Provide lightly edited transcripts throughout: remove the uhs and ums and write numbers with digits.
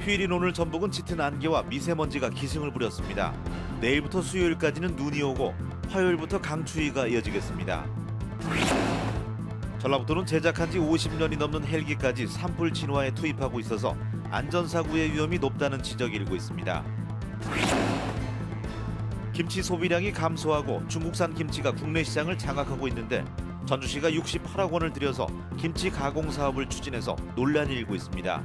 휴일인 오늘 전북은 짙은 안개와 미세먼지가 기승을 부렸습니다. 내일부터 수요일까지는 눈이 오고 화요일부터 강추위가 이어지겠습니다. 전라북도는 제작한 지 50년이 넘는 헬기까지 산불 진화에 투입하고 있어서 안전사고의 위험이 높다는 지적이 일고 있습니다. 김치 소비량이 감소하고 중국산 김치가 국내 시장을 장악하고 있는데 전주시가 68억 원을 들여서 김치 가공 사업을 추진해서 논란이 일고 있습니다.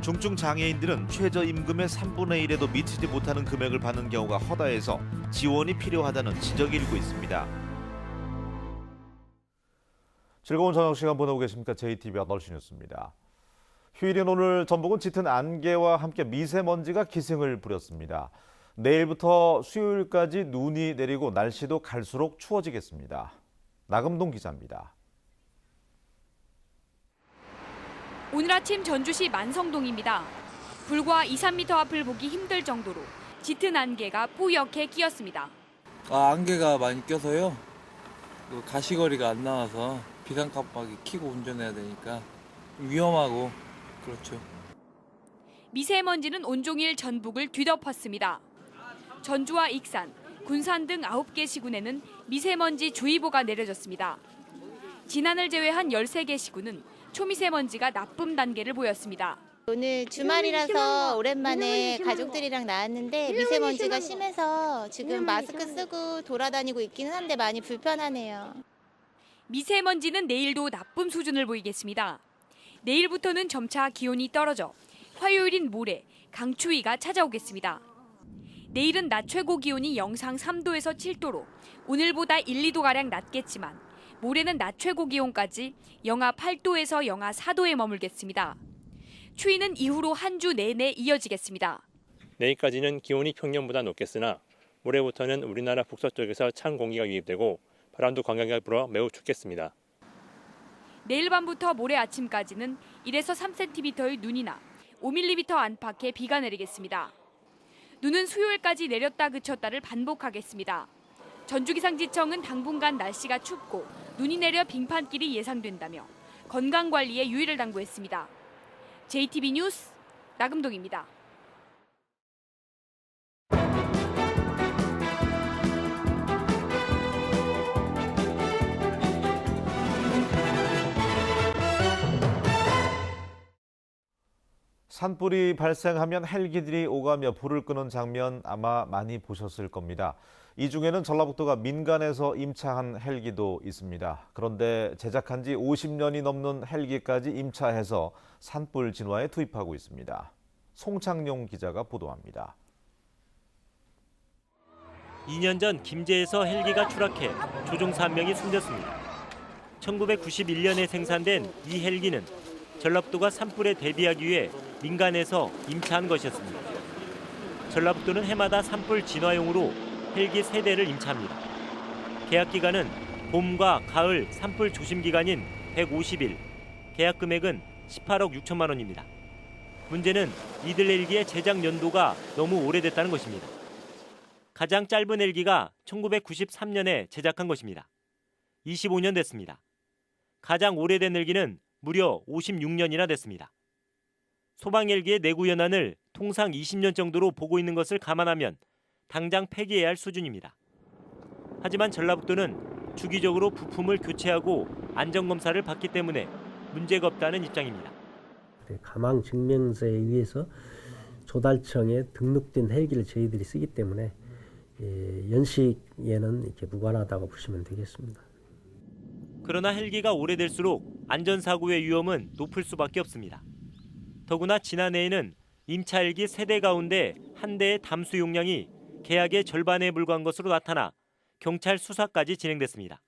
중증 장애인들은 최저임금의 3분의 1에도 미치지 못하는 금액을 받는 경우가 허다해서 지원이 필요하다는 지적이 일고 있습니다. 즐거운 저녁 시간 보내고 계십니까? JTB 8시 뉴스입니다. 휴일인 오늘 전북은 짙은 안개와 함께 미세먼지가 기승을 부렸습니다. 내일부터 수요일까지 눈이 내리고 날씨도 갈수록 추워지겠습니다. 나금동 기자입니다. 오늘 아침 전주시 만성동입니다. 불과 2, 3m 앞을 보기 힘들 정도로 짙은 안개가 뿌옇게 끼었습니다. 안개가 많이 껴서요. 가시거리가 안 나와서 비상깜빡이 켜고 운전해야 되니까 위험하고 그렇죠. 미세먼지는 온종일 전북을 뒤덮었습니다. 전주와 익산, 군산 등 9개 시군에는 미세먼지 주의보가 내려졌습니다. 진안을 제외한 13개 시군은 초미세먼지가 나쁨 단계를 보였습니다. 오늘 주말이라서 오랜만에 가족들이랑 나왔는데 미세먼지가 심해서 지금 마스크 쓰고 돌아다니고 있기는 한데 많이 불편하네요. 미세먼지는 내일도 나쁨 수준을 보이겠습니다. 내일부터는 점차 기온이 떨어져 화요일인 모레 강추위가 찾아오겠습니다. 내일은 낮 최고 기온이 영상 3도에서 7도로 오늘보다 1, 2도가량 낮겠지만 모레는 낮 최고 기온까지 영하 8도에서 영하 4도에 머물겠습니다. 추위는 이후로 한 주 내내 이어지겠습니다. 내일까지는 기온이 평년보다 높겠으나 모레부터는 우리나라 북서쪽에서 찬 공기가 유입되고 바람도 강하게 불어 매우 춥겠습니다. 내일 밤부터 모레 아침까지는 1에서 3cm의 눈이나 5mm 안팎의 비가 내리겠습니다. 눈은 수요일까지 내렸다 그쳤다를 반복하겠습니다. 전주기상지청은 당분간 날씨가 춥고 눈이 내려 빙판길이 예상된다며 건강관리에 유의를 당부했습니다. JTB 뉴스 나금동입니다. 산불이 발생하면 헬기들이 오가며 불을 끄는 장면 아마 많이 보셨을 겁니다. 이 중에는 전라북도가 민간에서 임차한 헬기도 있습니다. 그런데 제작한 지 50년이 넘는 헬기까지 임차해서 산불 진화에 투입하고 있습니다. 송창용 기자가 보도합니다. 2년 전 김제에서 헬기가 추락해 조종사 한 명이 숨졌습니다. 1991년에 생산된 이 헬기는 전라북도가 산불에 대비하기 위해 민간에서 임차한 것이었습니다. 전라북도는 해마다 산불 진화용으로 헬기 3대를 임차합니다. 계약 기간은 봄과 가을 산불 조심 기간인 150일, 계약 금액은 18억 6천만 원입니다. 문제는 이들 헬기의 제작 연도가 너무 오래됐다는 것입니다. 가장 짧은 헬기가 1993년에 제작한 것입니다. 25년 됐습니다. 가장 오래된 헬기는 무려 56년이나 됐습니다. 소방 헬기의 내구 연한을 통상 20년 정도로 보고 있는 것을 감안하면 당장 폐기해야 할 수준입니다. 하지만 전라북도는 주기적으로 부품을 교체하고 안전검사를 받기 때문에 문제가 없다는 입장입니다. 가망 증명서에 의해서 조달청에 등록된 헬기를 저희들이 쓰기 때문에 연식에는 이렇게 무관하다고 보시면 되겠습니다. 그러나 헬기가 오래될수록 안전사고의 위험은 높을 수밖에 없습니다. 더구나 지난해에는 임차 헬기 3대 가운데 한 대의 담수 용량이 계약의 절반에 불과한 것으로 나타나 경찰 수사까지 진행됐습니다.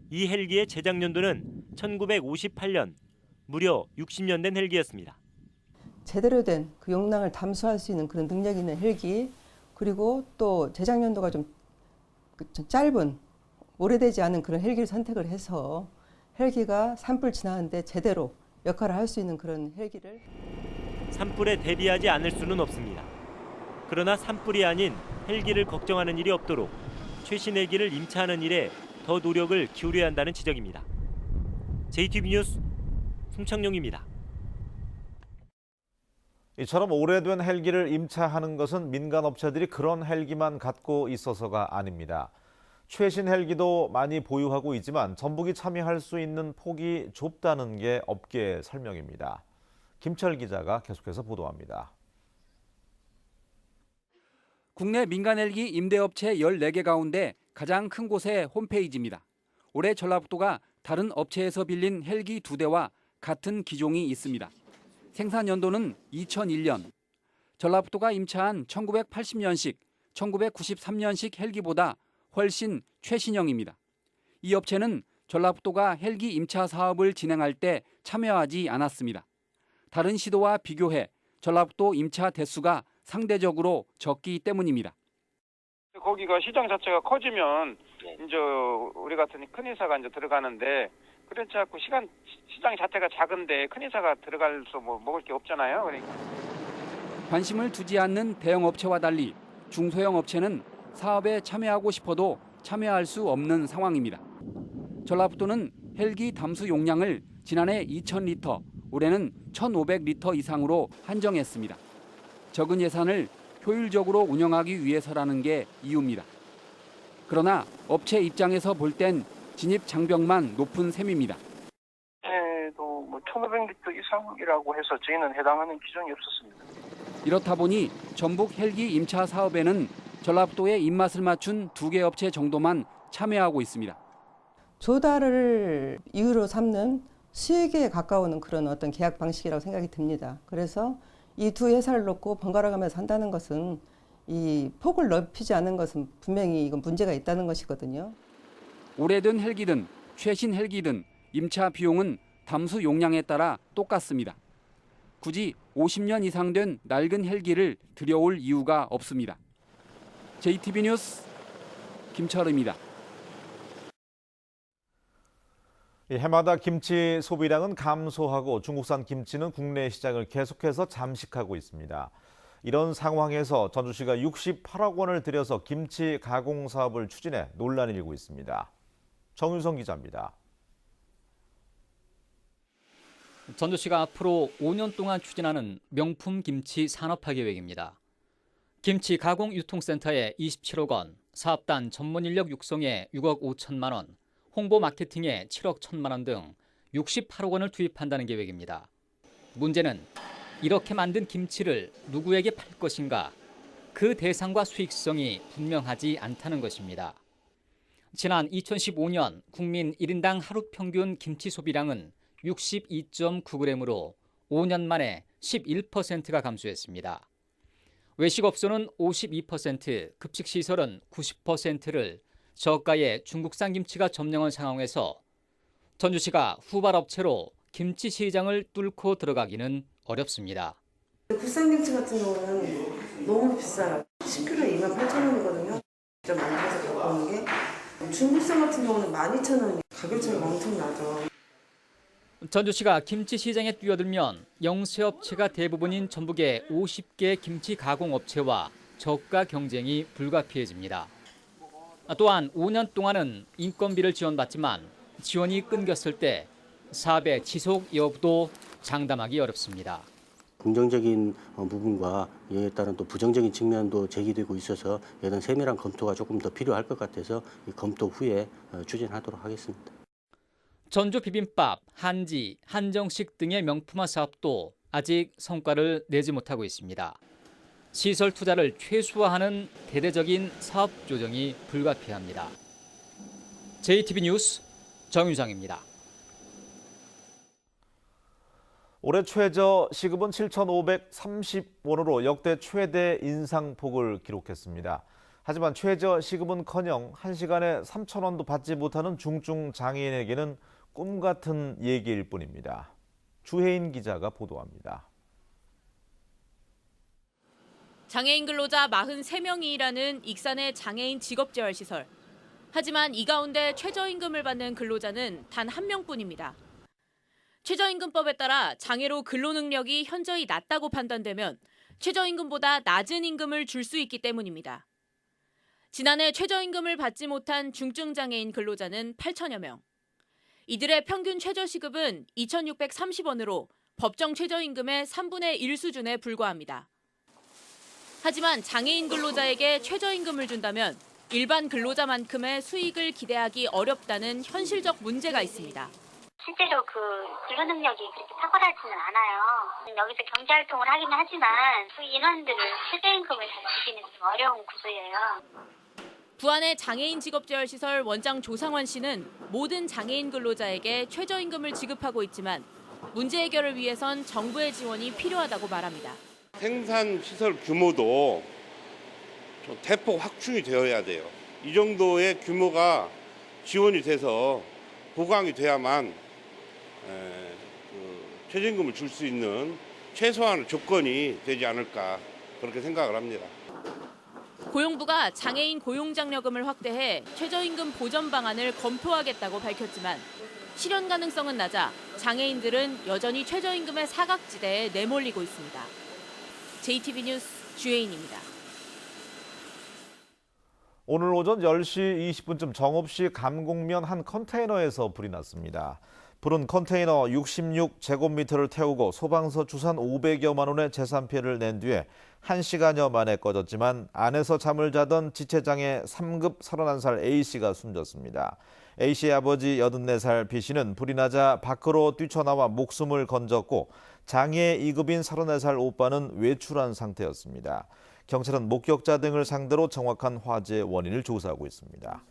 이 헬기의 제작 연도는 1958년, 무려 60년 된 헬기였습니다. 제대로 된 그 용량을 담수할 수 있는 그런 능력 있는 헬기, 그리고 또 제작 연도가 좀 짧은, 오래되지 않은 그런 헬기를 선택을 해서 헬기가 산불 진화하는데 제대로 역할을 할 수 있는 그런 헬기를. 산불에 대비하지 않을 수는 없습니다. 그러나 산불이 아닌 헬기를 걱정하는 일이 없도록 최신 헬기를 임차하는 일에 더 노력을 기울여야 한다는 지적입니다. JTB 뉴스 송창용입니다. 이처럼 오래된 헬기를 임차하는 것은 민간 업체들이 그런 헬기만 갖고 있어서가 아닙니다. 최신 헬기도 많이 보유하고 있지만 전북이 참여할 수 있는 폭이 좁다는 게 업계의 설명입니다. 김철 기자가 계속해서 보도합니다. 국내 민간 헬기 임대업체 14개 가운데 가장 큰 곳의 홈페이지입니다. 올해 전라북도가 다른 업체에서 빌린 헬기 2대와 같은 기종이 있습니다. 생산 연도는 2001년. 전라북도가 임차한 1980년식, 1993년식 헬기보다 훨씬 최신형입니다. 이 업체는 전라북도가 헬기 임차 사업을 진행할 때 참여하지 않았습니다. 다른 시도와 비교해 전라북도 임차 대수가 상대적으로 적기 때문입니다. 거기가 시장 자체가 커지면 이제 우리 같은 큰 회사가 이제 들어가는데 그렇지 않고 시장 자체가 작은데 큰 회사가 들어가서 뭐 먹을 게 없잖아요. 그러니까. 관심을 두지 않는 대형 업체와 달리 중소형 업체는 사업에 참여하고 싶어도 참여할 수 없는 상황입니다. 전라북도는 헬기 담수 용량을 지난해 2,000리터, 올해는 1,500리터 이상으로 한정했습니다. 적은 예산을 효율적으로 운영하기 위해서라는 게 이유입니다. 그러나 업체 입장에서 볼 땐 진입 장벽만 높은 셈입니다. 도 뭐 1,500리터 이상이라고 해서 저희는 해당하는 기준이 없었습니다. 이렇다 보니 전북 헬기 임차 사업에는 전라북도의 입맛을 맞춘 2개 업체 정도만 참여하고 있습니다. 조달을 이유로 삼는 수익에 가까운 그런 어떤 계약 방식이라고 생각이 듭니다. 그래서 이 두 회사를 놓고 번갈아 가면서 한다는 것은 이 폭을 넓히지 않은 것은 분명히 이건 문제가 있다는 것이거든요. 오래된 헬기든 최신 헬기든 임차 비용은 담수 용량에 따라 똑같습니다. 굳이 50년 이상 된 낡은 헬기를 들여올 이유가 없습니다. JTB 뉴스 김철입니다. 해마다 김치 소비량은 감소하고 중국산 김치는 국내 시장을 계속해서 잠식하고 있습니다. 이런 상황에서 전주시가 68억 원을 들여서 김치 가공 사업을 추진해 논란이 일고 있습니다. 정유성 기자입니다. 전주시가 앞으로 5년 동안 추진하는 명품 김치 산업화 계획입니다. 김치 가공 유통센터에 27억 원, 사업단 전문 인력 육성에 6억 5천만 원, 홍보 마케팅에 7억 1천만 원 등 68억 원을 투입한다는 계획입니다. 문제는 이렇게 만든 김치를 누구에게 팔 것인가? 그 대상과 수익성이 분명하지 않다는 것입니다. 지난 2015년 국민 1인당 하루 평균 김치 소비량은 62.9g으로 5년 만에 11%가 감소했습니다. 외식업소는 52%, 급식시설은 90%를 저가의 중국산 김치가 점령한 상황에서 전주시가 후발업체로 김치 시장을 뚫고 들어가기는 어렵습니다. 국산 김치 같은 경우는 너무 비싸요. 10kg에 28,000원이거든요. 직접 만들어서 갖고 오는 게. 중국산 같은 경우는 12,000원. 가격 차이가 엄청나죠. 전주시가 김치 시장에 뛰어들면 영세업체가 대부분인 전북의 50개 김치 가공업체와 저가 경쟁이 불가피해집니다. 또한 5년 동안은 인건비를 지원받지만 지원이 끊겼을 때 사업의 지속 여부도 장담하기 어렵습니다. 긍정적인 부분과 이에 따른 또 부정적인 측면도 제기되고 있어서 이런 세밀한 검토가 조금 더 필요할 것 같아서 이 검토 후에 추진하도록 하겠습니다. 전주 비빔밥, 한지, 한정식 등의 명품화 사업도 아직 성과를 내지 못하고 있습니다. 시설 투자를 최소화하는 대대적인 사업 조정이 불가피합니다. JTB 뉴스 정유정입니다. 올해 최저 시급은 7,530원으로 역대 최대 인상폭을 기록했습니다. 하지만 최저 시급은커녕 1시간에 3,000원도 받지 못하는 중증 장애인에게는 꿈 같은 얘기일 뿐입니다. 주혜인 기자가 보도합니다. 장애인 근로자 43명이 일하는 익산의 장애인 직업재활시설. 하지만 이 가운데 최저임금을 받는 근로자는 단 1명뿐입니다. 최저임금법에 따라 장애로 근로능력이 현저히 낮다고 판단되면 최저임금보다 낮은 임금을 줄 수 있기 때문입니다. 지난해 최저임금을 받지 못한 중증장애인 근로자는 8천여 명. 이들의 평균 최저시급은 2,630원으로 법정 최저임금의 3분의 1 수준에 불과합니다. 하지만 장애인 근로자에게 최저임금을 준다면 일반 근로자만큼의 수익을 기대하기 어렵다는 현실적 문제가 있습니다. 실제로 그 근로 능력이 그렇게 탁월하지는 않아요. 여기서 경제 활동을 하긴 하지만 그 인원들을 최저임금을 다 주기는 좀 어려운 구조예요. 부안의 장애인 직업재활시설 원장 조상원 씨는 모든 장애인 근로자에게 최저임금을 지급하고 있지만 문제 해결을 위해선 정부의 지원이 필요하다고 말합니다. 생산시설 규모도 좀 대폭 확충이 되어야 돼요. 이 정도의 규모가 지원이 돼서 보강이 돼야만 최저임금을 줄 수 있는 최소한의 조건이 되지 않을까 그렇게 생각을 합니다. 고용부가 장애인 고용장려금을 확대해 최저임금 보전 방안을 검토하겠다고 밝혔지만 실현 가능성은 낮아 장애인들은 여전히 최저임금의 사각지대에 내몰리고 있습니다. JTB 뉴스 주혜인입니다. 오늘 오전 10시 20분쯤 정읍시 감곡면 한 컨테이너에서 불이 났습니다. 불은 컨테이너 66제곱미터를 태우고 소방서 추산 500여만 원의 재산 피해를 낸 뒤에 1시간여 만에 꺼졌지만 안에서 잠을 자던 지체장애 3급 31살 A씨가 숨졌습니다. A씨의 아버지 84살 B씨는 불이 나자 밖으로 뛰쳐나와 목숨을 건졌고 장애 2급인 34살 오빠는 외출한 상태였습니다. 경찰은 목격자 등을 상대로 정확한 화재 원인을 조사하고 있습니다.